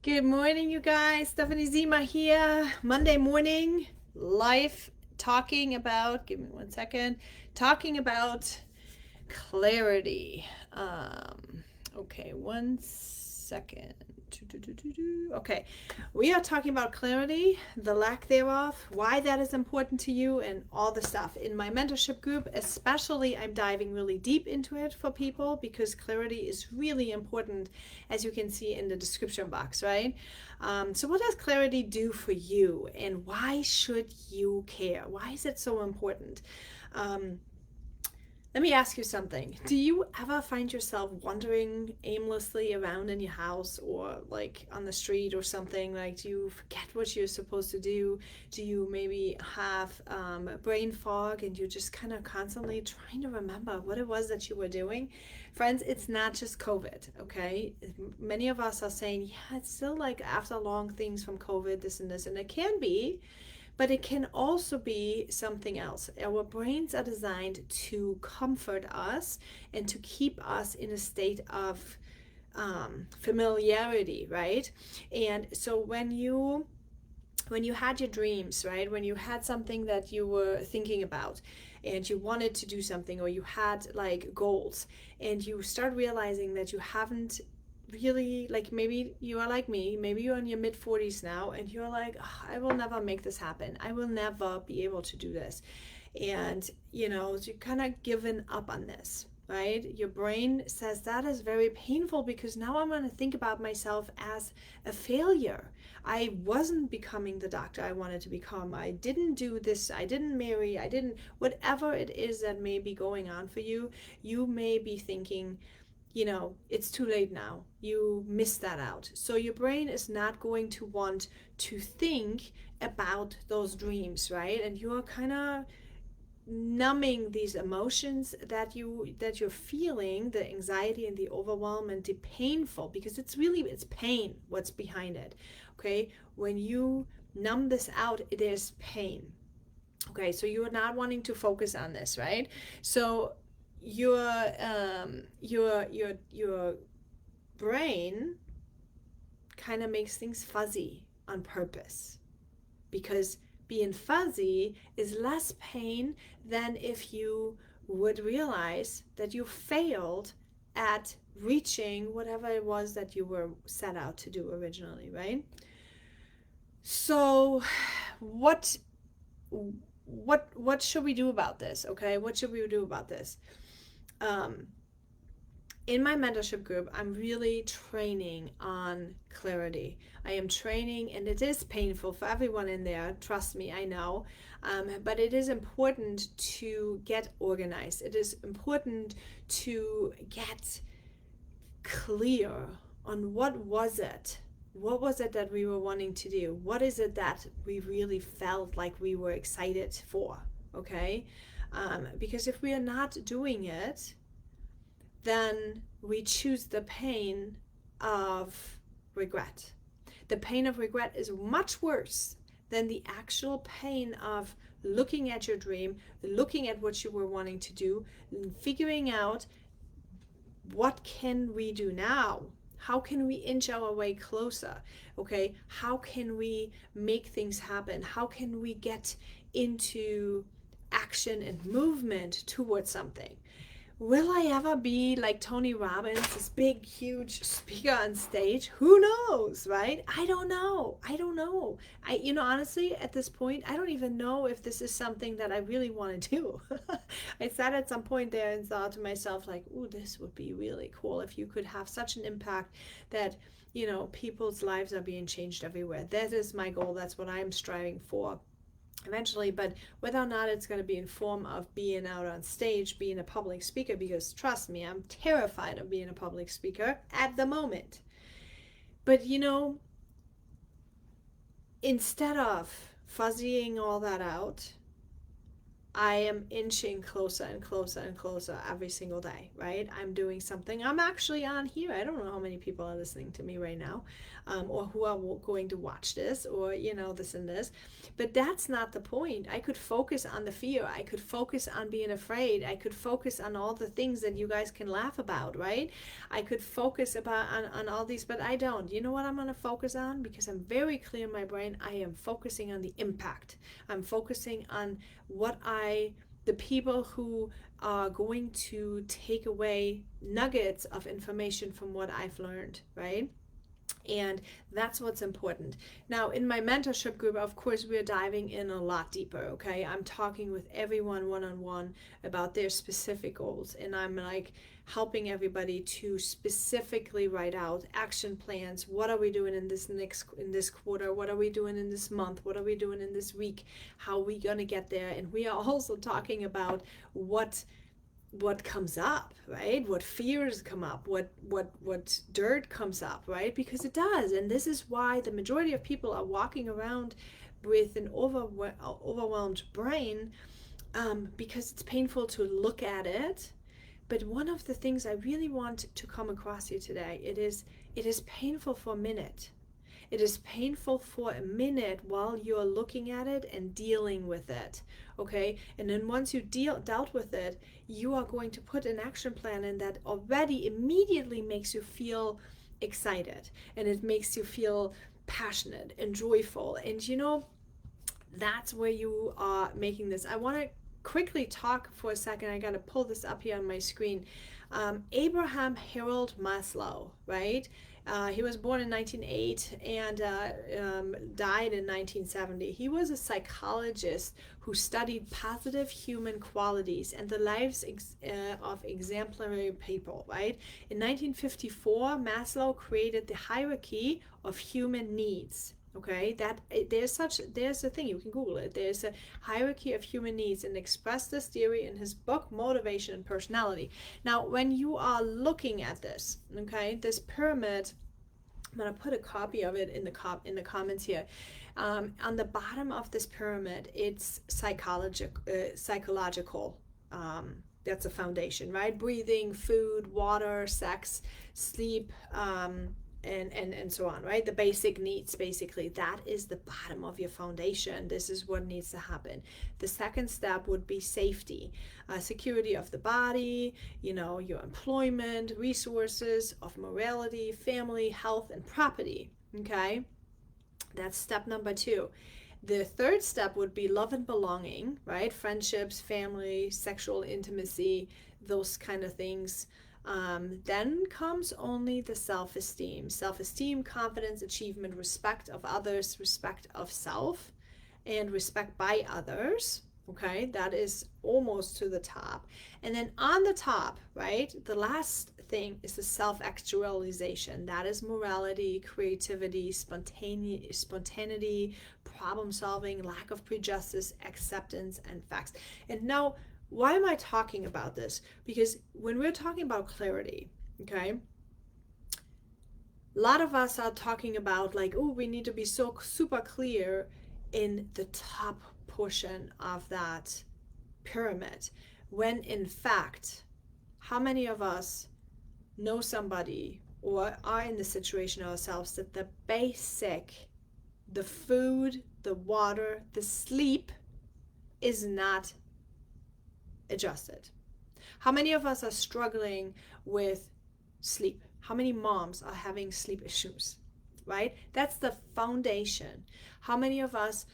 Good morning, you guys. Stephanie Zima here. Monday morning, live talking about, give me one second, talking about clarity. Okay, one second. Okay, we are talking about clarity, the lack thereof, why that is important to you, and all the stuff. In my mentorship group, especially, I'm diving really deep into it for people because clarity is really important, as you can see in the description box, right? So, what does clarity do for you, and why should you care? Why is it so important? Let me ask you something. Do you ever find yourself wandering aimlessly around in your house or like on the street or something? Like, do you forget what you're supposed to do? Do you maybe have brain fog and you're just kind of constantly trying to remember what it was that you were doing? Friends, it's not just COVID, okay? Many of us are saying, yeah, it's still like after long things from COVID, this and this, and it can be. But it can also be something else. Our brains are designed to comfort us and to keep us in a state of familiarity, right? And so when you had your dreams, right? When you had something that you were thinking about and you wanted to do something, or you had like goals, and you start realizing that you haven't really, like, maybe you are like me, maybe you're in your mid 40s now and you're like, "Oh, I will never make this happen, I will never be able to do this," and you're kind of given up on this, right? Your brain says that is very painful because now I'm going to think about myself as a failure. I wasn't becoming the doctor I wanted to become. I didn't do this. I didn't marry. I didn't, whatever it is that may be going on for you, you may be thinking, it's too late now. You missed that out. So your brain is not going to want to think about those dreams, right? And you're kind of numbing these emotions that you're feeling, the anxiety and the overwhelm and the painful, because it's pain what's behind it. Okay, when you numb this out, it is pain. Okay, so you're not wanting to focus on this, right? So your brain kind of makes things fuzzy on purpose, because being fuzzy is less pain than if you would realize that you failed at reaching whatever it was that you were set out to do originally, right? So what what should we do about this? Okay, what should we do about this? um, in my mentorship group, I'm really training on clarity. I am training, and it is painful for everyone in there. Trust me, I know. But it is important to get organized. It is important to get clear on what was it. What was it that we were wanting to do? What is it that we really felt like we were excited for? Okay? Because if we are not doing it, then we choose the pain of regret. The pain of regret is much worse than the actual pain of looking at your dream, looking at what you were wanting to do, and figuring out what can we do now? How can we inch our way closer? Okay, how can we make things happen? How can we get into action and movement towards something? Will I ever be like Tony Robbins, this big, huge speaker on stage? Who knows, right? I don't know. I don't know. Honestly, at this point, I don't even know if this is something that I really want to do. I sat at some point there and thought to myself, like, ooh, this would be really cool if you could have such an impact that, people's lives are being changed everywhere. That is my goal. That's what I'm striving for eventually. But whether or not it's going to be in form of being out on stage, being a public speaker, because trust me, I'm terrified of being a public speaker at the moment. But instead of fuzzying all that out, I am inching closer and closer and closer every single day, right? I'm doing something. I'm actually on here. I don't know how many people are listening to me right now, or who are going to watch this, or, this and this. But that's not the point. I could focus on the fear. I could focus on being afraid. I could focus on all the things that you guys can laugh about, right? I could focus on all these, but I don't. You know what I'm going to focus on? Because I'm very clear in my brain. I am focusing on the impact. I'm focusing on the people who are going to take away nuggets of information from what I've learned, right? And that's what's important. Now, in my mentorship group, of course, we're diving in a lot deeper, okay? I'm talking with everyone one-on-one about their specific goals, and I'm like helping everybody to specifically write out action plans. What are we doing in this quarter? What are we doing in this month? What are we doing in this week? How are we going to get there? And we are also talking about what comes up, right? What fears come up, what dirt comes up, right? Because it does. And this is why the majority of people are walking around with an overwhelmed brain, because it's painful to look at it. But one of the things I really want to come across here today, it is painful for a minute. It is painful for a minute while you're looking at it and dealing with it, okay? And then once you dealt with it, you are going to put an action plan in that already immediately makes you feel excited, and it makes you feel passionate and joyful. And that's where you are making this. I want to quickly talk for a second. I got to pull this up here on my screen. Abraham Harold Maslow, right? He was born in 1908 and died in 1970. He was a psychologist who studied positive human qualities and the lives of exemplary people, right? In 1954, Maslow created the hierarchy of human needs. Okay, that there's a thing, you can Google it. There's a hierarchy of human needs, and expressed this theory in his book Motivation and Personality. Now, when you are looking at this, okay, this pyramid, I'm gonna put a copy of it in the comments here. On the bottom of this pyramid, it's psychological. That's a foundation, right? Breathing, food, water, sex, sleep, and so on, right? The basic needs, basically. That is the bottom of your foundation. This is what needs to happen. The second step would be safety, security of the body, your employment, resources of morality, family, health, and property, okay? That's step number 2. The third step would be love and belonging, right? Friendships, family, sexual intimacy, those kind of things. Then comes only the self-esteem, confidence, achievement, respect of others, respect of self, and respect by others. Okay, that is almost to the top. And then on the top, right, the last thing is the self-actualization. That is morality, creativity, spontaneity, problem solving, lack of prejudice, acceptance, and facts. And now, why am I talking about this? Because when we're talking about clarity, okay, a lot of us are talking about like, oh, we need to be so super clear in the top portion of that pyramid, when in fact, how many of us know somebody or are in the situation ourselves that the basic, the food, the water, the sleep is not adjusted? How many of us are struggling with sleep? How many moms are having sleep issues, right? That's the foundation. How many of us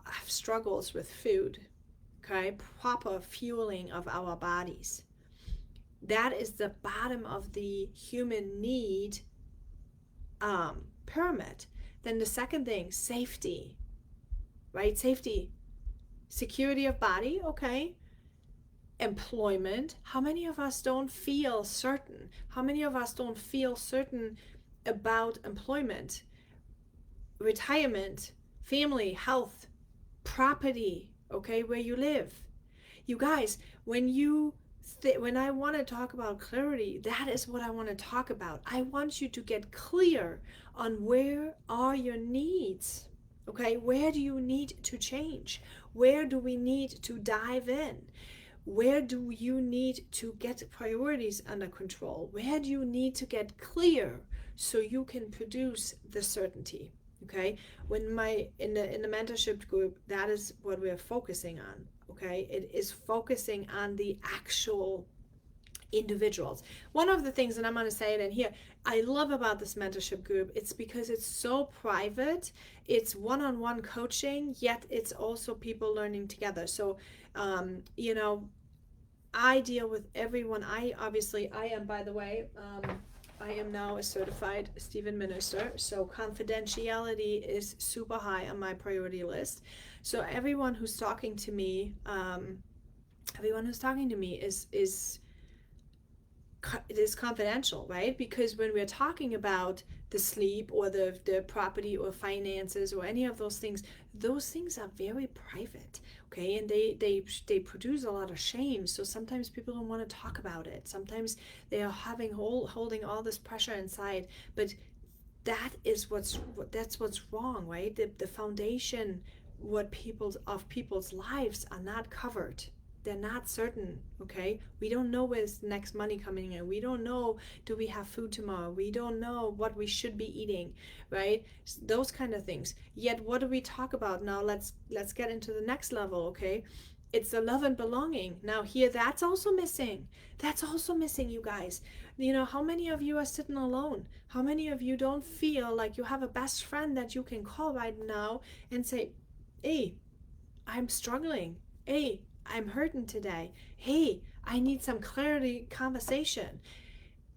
have struggles with food, okay? Proper fueling of our bodies. That is the bottom of the human need pyramid. Then the second thing, safety, right? Safety, security of body, okay? Employment. How many of us don't feel certain? How many of us don't feel certain about employment, retirement, family, health, property, okay, where you live? You guys, when I want to talk about clarity, that is what I want to talk about. I want you to get clear on where are your needs. Okay, where do you need to change? Where do we need to dive in? Where do you need to get priorities under control? Where do you need to get clear so you can produce the certainty? Okay, when my in the mentorship group, that is what we're focusing on. Okay, it is focusing on the actual individuals. One of the things, and I'm going to say it in here, I love about this mentorship group, it's because it's so private. It's one-on-one coaching, yet it's also people learning together. So, you know, I deal with everyone. I am, by the way, I am now a certified Stephen minister, so confidentiality is super high on my priority list. So everyone who's talking to me is it is confidential, right? Because when we're talking about the sleep or the property or finances or any of those things are very private, okay? And they produce a lot of shame. So sometimes people don't want to talk about it. Sometimes they are holding all this pressure inside. But that's what's wrong, right? The foundation, what people's lives are not covered. They're not certain. Okay, we don't know where's the next money coming in. We don't know, do we have food tomorrow? We don't know what we should be eating, right? Those kind of things. Yet what do we talk about now? Let's get into the next level. Okay, it's the love and belonging. Now here, that's also missing. That's also missing, you guys. You know, how many of you are sitting alone? How many of you don't feel like you have a best friend that you can call right now and say, hey, I'm struggling. Hey, I'm hurting today. Hey, I need some clarity conversation.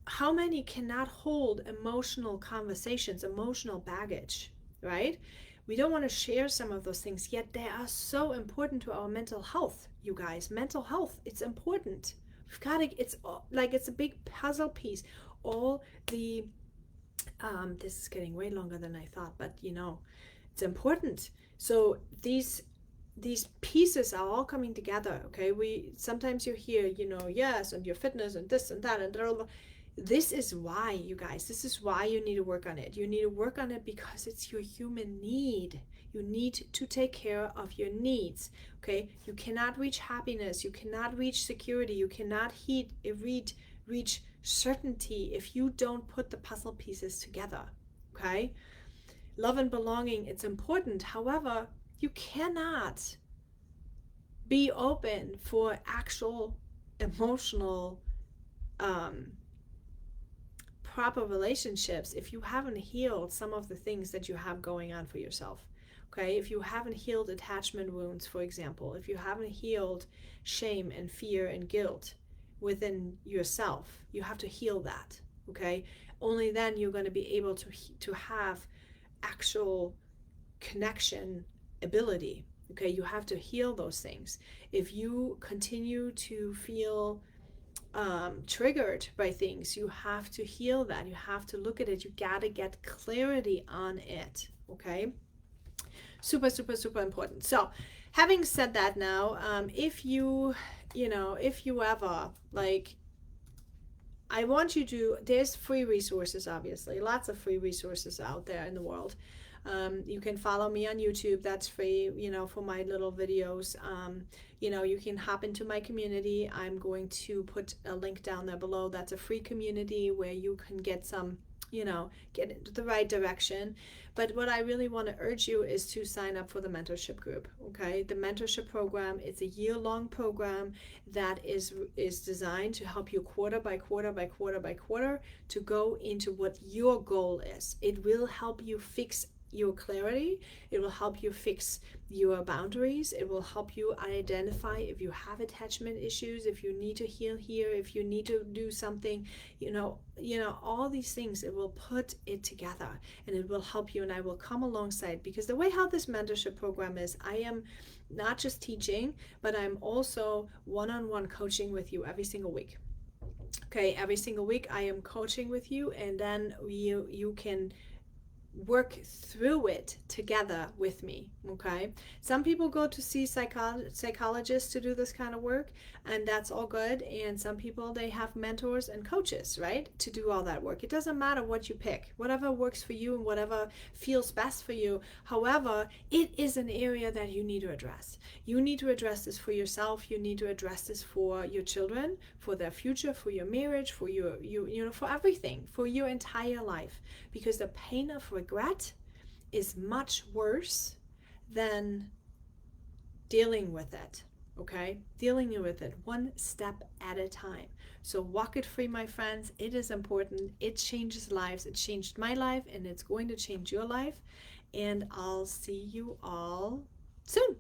How many cannot hold emotional conversations, emotional baggage, right? We don't want to share some of those things, yet they are so important to our mental health, you guys. Mental health, it's important. We've got to, it's like it's a big puzzle piece. All the, this is getting way longer than I thought, but you know, it's important. So these pieces are all coming together. Okay, we sometimes you hear, you know, yes, and your fitness and this and that and blah, blah, blah. This is why, you guys, this is why you need to work on it. You need to work on it because it's your human need. You need to take care of your needs. Okay, you cannot reach happiness, you cannot reach security, you cannot reach certainty if you don't put the puzzle pieces together. Okay, love and belonging, it's important. However, you cannot be open for actual emotional, um, proper relationships if you haven't healed some of the things that you have going on for yourself. Okay, if you haven't healed attachment wounds, for example, if you haven't healed shame and fear and guilt within yourself, you have to heal that. Okay, only then you're going to be able to have actual connection ability. Okay, you have to heal those things. If you continue to feel triggered by things, you have to heal that. You have to look at it. You got to get clarity on it. Okay, super, super, super important. So, having said that, now, if you, you know, if you ever like, I want you to, there's free resources, obviously, lots of free resources out there in the world. You can follow me on YouTube, that's free, you know, for my little videos. You know, you can hop into my community. I'm going to put a link down there below. That's a free community where you can get some, you know, get into the right direction. But what I really want to urge you is to sign up for the mentorship group. Okay, the mentorship program, it's a year-long program that is designed to help you quarter by quarter by quarter by quarter to go into what your goal is. It will help you fix your clarity. It will help you fix your boundaries. It will help you identify if you have attachment issues, if you need to heal here, if you need to do something, all these things. It will put it together and it will help you, and I will come alongside, because the way how this mentorship program is, I am not just teaching, but I'm also one-on-one coaching with you every single week. Okay, every single week I am coaching with you, and then you can work through it together with me. Okay, some people go to see psychologists to do this kind of work, and that's all good. And some people, they have mentors and coaches, right, to do all that work. It doesn't matter what you pick, whatever works for you and whatever feels best for you. However, it is an area that you need to address. You need to address this for yourself. You need to address this for your children, for their future, for your marriage, for for everything, for your entire life, because the pain of regret is much worse than dealing with it. Okay, dealing with it one step at a time. So walk it free, my friends. It is important. It changes lives. It changed my life, and it's going to change your life. And I'll see you all soon.